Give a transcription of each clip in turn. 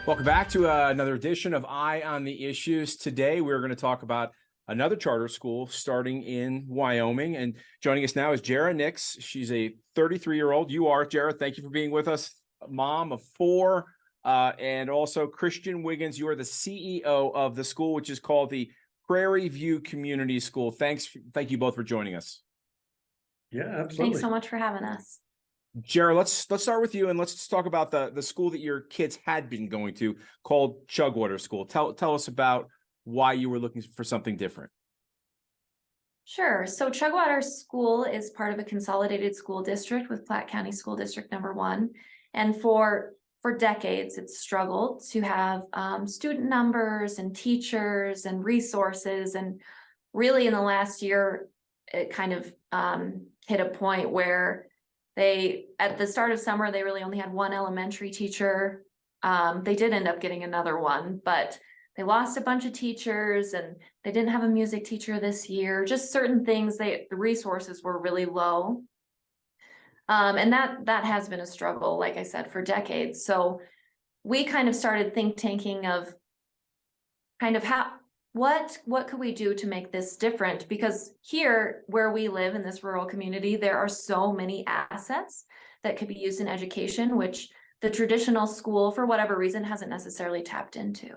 Welcome back to another edition of Eye on the Issues. Today, we're going to talk about another charter school starting in Wyoming. And joining us now is Jerah Nix. She's a 33-year-old. You are, Jerah. Thank you for being with us. Mom of 4. And also Christian Wiggins. You are the CEO of the school, which is called the Prairie View Community School. Thank you both for joining us. Yeah, absolutely. Thanks so much for having us. Jerah, let's start with you and let's talk about the school that your kids had been going to, called Chugwater School. Tell us about why you were looking for something different. Sure. So Chugwater School is part of a consolidated school district with Platte County School District number 1. And for decades, it's struggled to have student numbers and teachers and resources. And really in the last year, it kind of hit a point where at the start of summer, they really only had 1 elementary teacher. They did end up getting another one, but they lost a bunch of teachers and they didn't have a music teacher this year. Just certain things, the resources were really low. And that has been a struggle, like I said, for decades. So we kind of started think tanking of kind of what could we do to make this different? Because here where we live in this rural community, there are so many assets that could be used in education, which the traditional school, for whatever reason, hasn't necessarily tapped into.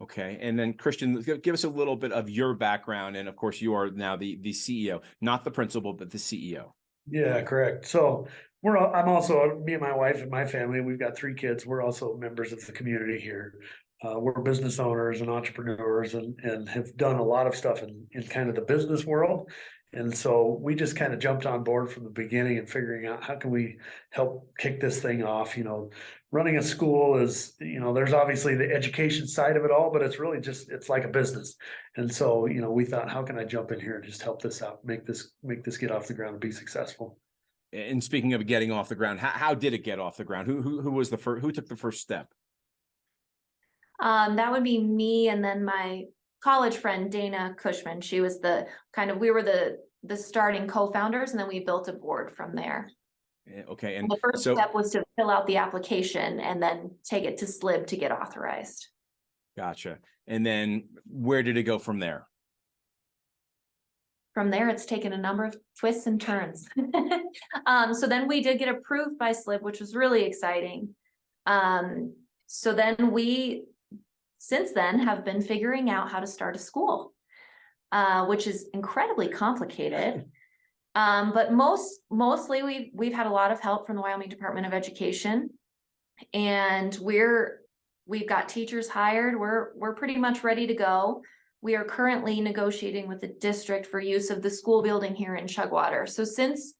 Okay. And then Christian, give us a little bit of your background. And of course, you are now the CEO, not the principal, but the CEO. Yeah, correct. So I'm also, me and my wife and my family, we've got 3 kids. We're also members of the community here. We're business owners and entrepreneurs and have done a lot of stuff in kind of the business world. And so we just kind of jumped on board from the beginning and figuring out how can we help kick this thing off. Running a school is, there's obviously the education side of it all, but it's really it's like a business. And so, we thought, how can I jump in here and just help this out, make this get off the ground and be successful? And speaking of getting off the ground, how did it get off the ground? Who took the first step? That would be me and then my college friend, Dana Cushman. She was we were the starting co-founders, and then we built a board from there. Okay. And the first step was to fill out the application and then take it to SLIB to get authorized. Gotcha. And then where did it go from there? From there, it's taken a number of twists and turns. So then we did get approved by SLIB, which was really exciting. So then since then have been figuring out how to start a school, which is incredibly complicated. But mostly we've had a lot of help from the Wyoming Department of Education, and we've got teachers hired. We're pretty much ready to go. We are currently negotiating with the district for use of the school building here in Chugwater. So since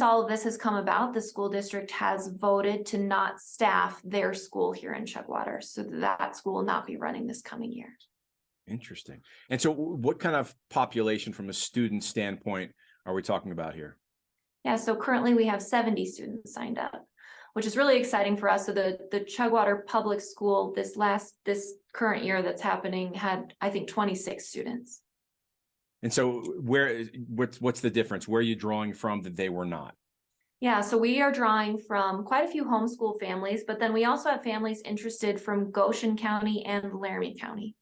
all of this has come about, the school district has voted to not staff their school here in Chugwater, so that school will not be running this coming year. Interesting. And so what kind of population from a student standpoint are we talking about here? Yeah, so currently we have 70 students signed up, which is really exciting for us. So the Chugwater Public School this current year that's happening had, I think, 26 students. And so what's the difference? Where are you drawing from that they were not? Yeah, so we are drawing from quite a few homeschool families, but then we also have families interested from Goshen County and Laramie County.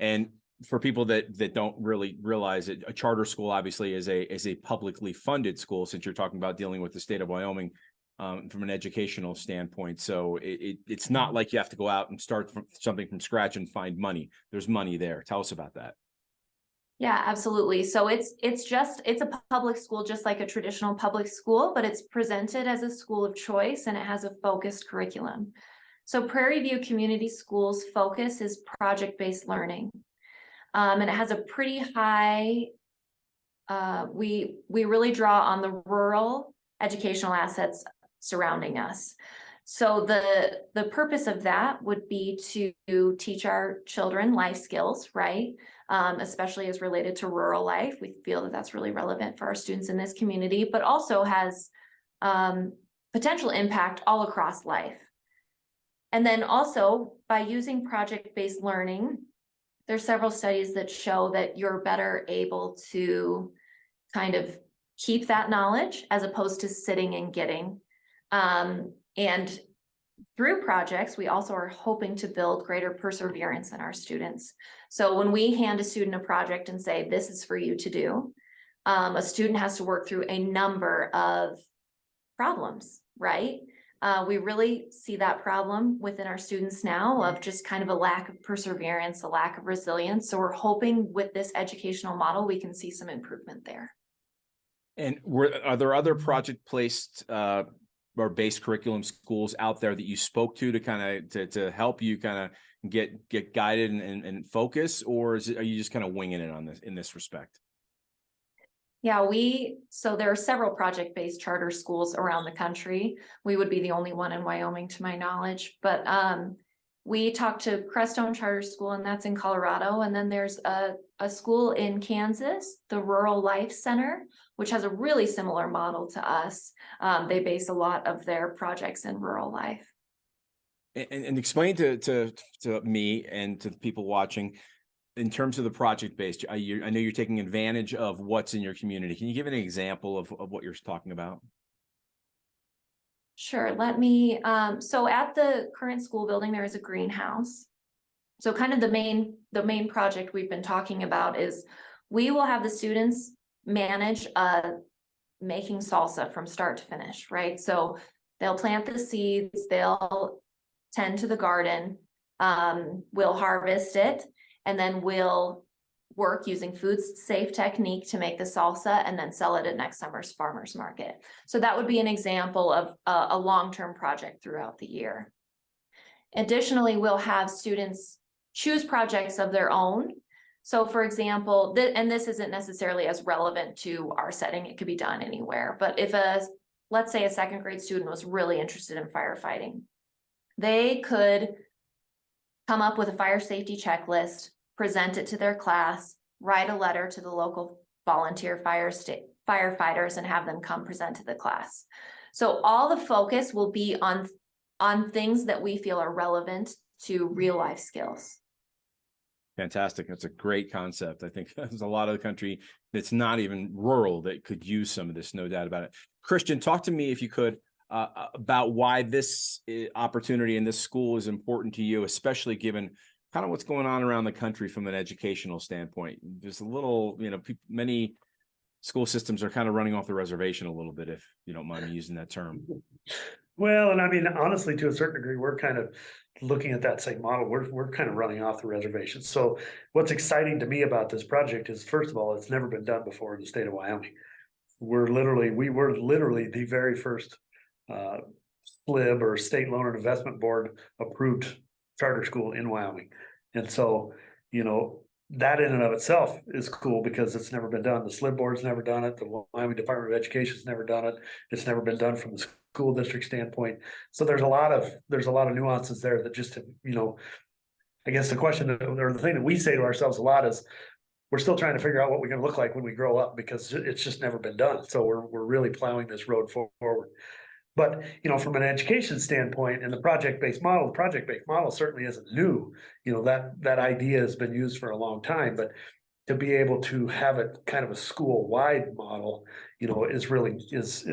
And for people that don't really realize it, a charter school obviously is a publicly funded school, since you're talking about dealing with the state of Wyoming from an educational standpoint. So it's not like you have to go out and start something from scratch and find money. There's money there. Tell us about that. Yeah, absolutely. So it's a public school, just like a traditional public school, but it's presented as a school of choice and it has a focused curriculum. So Prairie View Community School's focus is project-based learning. And it has a pretty high, we really draw on the rural educational assets surrounding us. So the purpose of that would be to teach our children life skills, right? Especially as related to rural life. We feel that that's really relevant for our students in this community, but also has potential impact all across life. And then also by using project-based learning, there's several studies that show that you're better able to kind of keep that knowledge as opposed to sitting and getting. And through projects, we also are hoping to build greater perseverance in our students. So when we hand a student a project and say, this is for you to do, a student has to work through a number of problems, right? We really see that problem within our students now of just kind of a lack of perseverance, a lack of resilience. So we're hoping with this educational model, we can see some improvement there. And are there other project-placed or base curriculum schools out there that you spoke to kind of to help you kind of get guided and focus, or are you just kind of winging it on this in this respect? Yeah, so there are several project-based charter schools around the country. We would be the only one in Wyoming to my knowledge, but we talked to Crestone Charter School, and that's in Colorado. And then there's a school in Kansas, the Rural Life Center, which has a really similar model to us. They base a lot of their projects in rural life. And explain to me and to the people watching, in terms of the project-based, I know you're taking advantage of what's in your community. Can you give an example of what you're talking about? Sure, let me, so at the current school building, there is a greenhouse. So kind of the main project we've been talking about is we will have the students manage making salsa from start to finish, right? So they'll plant the seeds, they'll tend to the garden, we'll harvest it, and then we'll work using food safe technique to make the salsa and then sell it at next summer's farmer's market. So that would be an example of a long-term project throughout the year. Additionally, we'll have students choose projects of their own. So for example, and this isn't necessarily as relevant to our setting, it could be done anywhere, but if let's say a second grade student was really interested in firefighting, they could come up with a fire safety checklist, present it to their class, write a letter to the local volunteer firefighters and have them come present to the class. So all the focus will be on things that we feel are relevant to real life skills. Fantastic. That's a great concept. I think there's a lot of the country that's not even rural that could use some of this, no doubt about it. Christian, talk to me, if you could, about why this opportunity in this school is important to you, especially given kind of what's going on around the country from an educational standpoint. There's a little, many school systems are kind of running off the reservation a little bit, if you don't mind me using that term. Well, and I mean, honestly, to a certain degree, we're kind of looking at that same model. We're kind of running off the reservation. So what's exciting to me about this project is, first of all, it's never been done before in the state of Wyoming. We were literally the very first SLIB, or State Loan and Investment Board approved charter school in Wyoming. And so, that in and of itself is cool because it's never been done. The SLIB board's never done it. The Wyoming Department of Education's never done it. It's never been done from the school district standpoint. So there's a lot of nuances there that just, I guess the question, or the thing that we say to ourselves a lot is, we're still trying to figure out what we're going to look like when we grow up, because it's just never been done. So we're really plowing this road forward. But, from an education standpoint and the project-based model certainly isn't new. That idea has been used for a long time, but to be able to have it kind of a school-wide model, is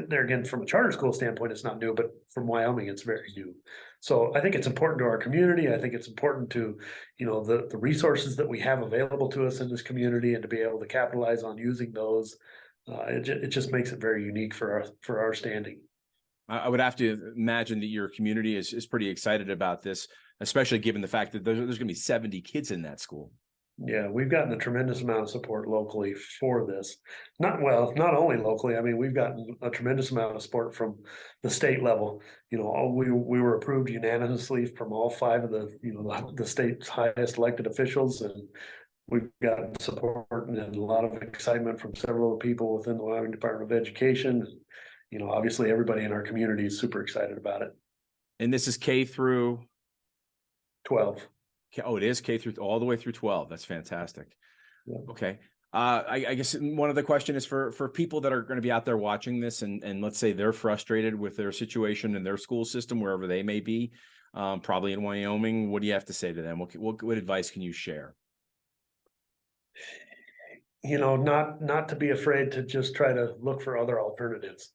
there again, from a charter school standpoint, it's not new, but from Wyoming, it's very new. So I think it's important to our community. I think it's important to, the resources that we have available to us in this community, and to be able to capitalize on using those. It just makes it very unique for our standing. I would have to imagine that your community is pretty excited about this, especially given the fact that there's going to be 70 kids in that school. Yeah, we've gotten a tremendous amount of support locally for this. Not only locally. I mean, we've gotten a tremendous amount of support from the state level. We were approved unanimously from all 5 of the state's highest elected officials, and we've got support and a lot of excitement from several people within the Wyoming Department of Education. Obviously everybody in our community is super excited about it. And this is K through 12. Oh, it is K through all the way through 12. That's fantastic. Yeah. Okay. I guess one other question is for people that are going to be out there watching this, and let's say they're frustrated with their situation in their school system, wherever they may be, probably in Wyoming. What do you have to say to them? What advice can you share? Not to be afraid to just try to look for other alternatives.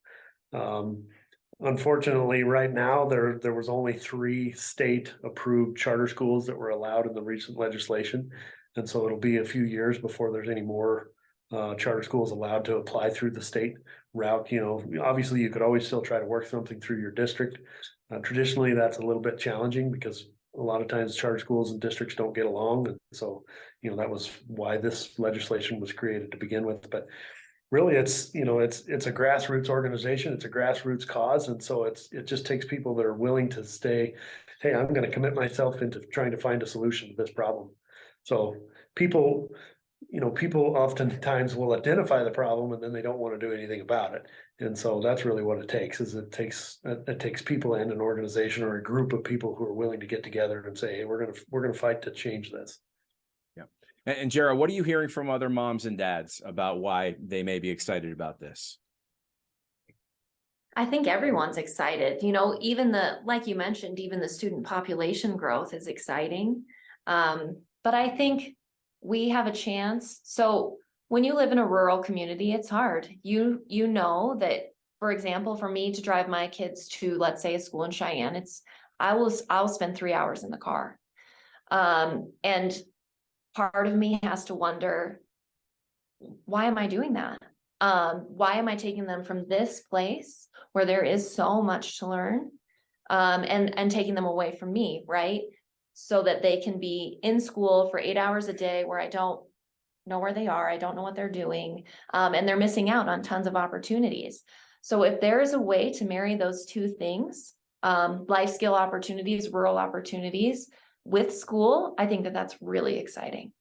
Unfortunately, right now, there was only 3 state-approved charter schools that were allowed in the recent legislation. And so it'll be a few years before there's any more charter schools allowed to apply through the state route. You know, obviously, you could always still try to work something through your district. Traditionally, that's a little bit challenging because a lot of times charter schools and districts don't get along. And so, you know, that was why this legislation was created to begin with. But really, it's, you know, it's a grassroots organization, it's a grassroots cause, and so it just takes people that are willing to stay, hey, I'm gonna commit myself into trying to find a solution to this problem. So people, you know, people oftentimes will identify the problem and then they don't want to do anything about it. And so that's really what it takes, is it takes people and an organization or a group of people who are willing to get together and say, hey, we're gonna fight to change this. And Jerah, what are you hearing from other moms and dads about why they may be excited about this? I think everyone's excited, you know, even like you mentioned, even the student population growth is exciting. But I think we have a chance. So when you live in a rural community, it's hard. You know that, for example, for me to drive my kids to, let's say, a school in Cheyenne, I'll spend 3 hours in the car. And part of me has to wonder, why am I doing that? Why am I taking them from this place where there is so much to learn, and taking them away from me, right? So that they can be in school for 8 hours a day where I don't know where they are, I don't know what they're doing, and they're missing out on tons of opportunities. So if there is a way to marry those two things, life skill opportunities, rural opportunities, with school, I think that that's really exciting.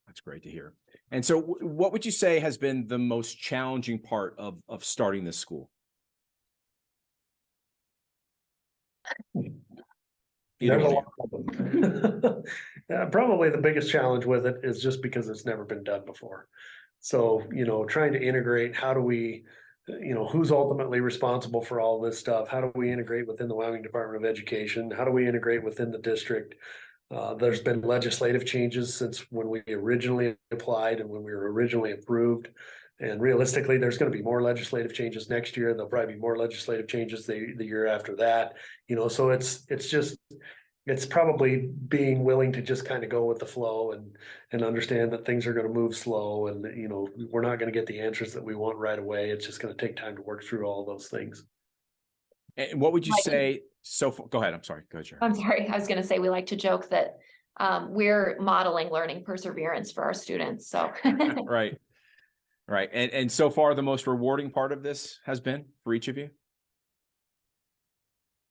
That's great to hear. And so what would you say has been the most challenging part of starting this school? There's a lot of them. Probably the biggest challenge with it is just because it's never been done before. So, you know, trying to integrate, how do we, you know, who's ultimately responsible for all this stuff? How do we integrate within the Wyoming Department of Education? How do we integrate within the district? There's been legislative changes since when we originally applied and when we were originally approved. And realistically, there's going to be more legislative changes next year. There'll probably be more legislative changes the year after that. You know, so it's probably being willing to just kind of go with the flow and understand that things are going to move slow, and you know, we're not going to get the answers that we want right away. It's just going to take time to work through all those things. And what would you say so far? Go ahead. I'm sorry. Go ahead, Jerah. I'm sorry. I was going to say, we like to joke that we're modeling learning perseverance for our students. So Right. Right. And so far, the most rewarding part of this has been for each of you?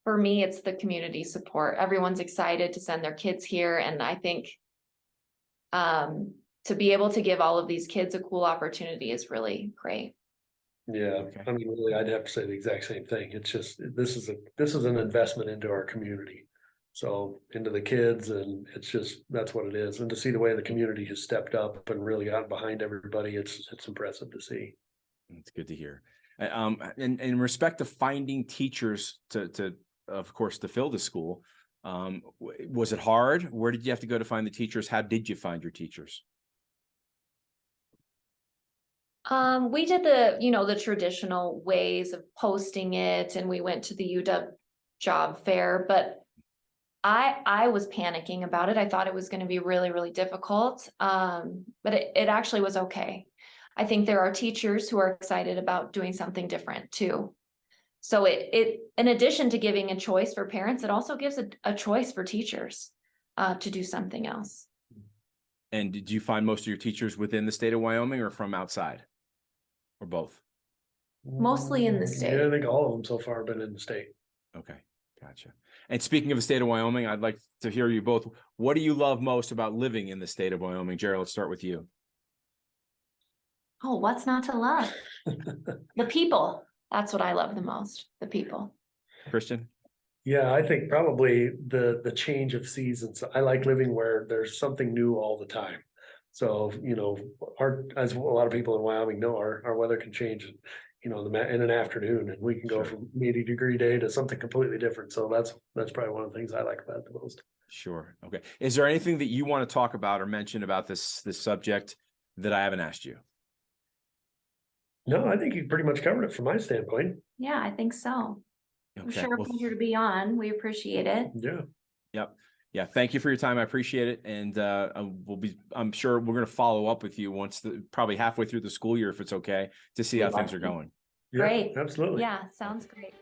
for me, it's the community support. Everyone's excited to send their kids here. And I think to be able to give all of these kids a cool opportunity is really great. Yeah, Okay. I mean, really, I'd have to say the exact same thing. It's just, this is an investment into our community. So into the kids, and it's just, that's what it is. And to see the way the community has stepped up and really gotten behind everybody, it's impressive to see. It's good to hear. And in respect to finding teachers to of course, to fill the school, was it hard? Where did you have to go to find the teachers? How did you find your teachers? We did the traditional ways of posting it, and we went to the UW job fair, but I was panicking about it. I thought it was going to be really, really difficult. But it actually was okay. I think there are teachers who are excited about doing something different too. So it in addition to giving a choice for parents, it also gives a choice for teachers to do something else. And did you find most of your teachers within the state of Wyoming or from outside, or both? Mostly in the state. Yeah, I think all of them so far have been in the state. Okay, gotcha. And speaking of the state of Wyoming, I'd like to hear you both. What do you love most about living in the state of Wyoming? Jerah, let's start with you. Oh, what's not to love? The people. That's what I love the most, the people. Christian? Yeah, I think probably the change of seasons. I like living where there's something new all the time. So, as a lot of people in Wyoming know, our weather can change, in an afternoon, and we can go from 80-degree day to something completely different. So that's probably one of the things I like about it the most. Sure. Okay. Is there anything that you want to talk about or mention about this subject that I haven't asked you? No, I think you pretty much covered it from my standpoint. Yeah, I think so. I'm Okay. sure a Well, pleasure to be on. We appreciate it. Yeah. yep. Yeah. Thank you for your time. I appreciate it. And I'm sure we're going to follow up with you probably halfway through the school year, if it's okay, to see how things are going. Yeah, Great. absolutely. Yeah, sounds great.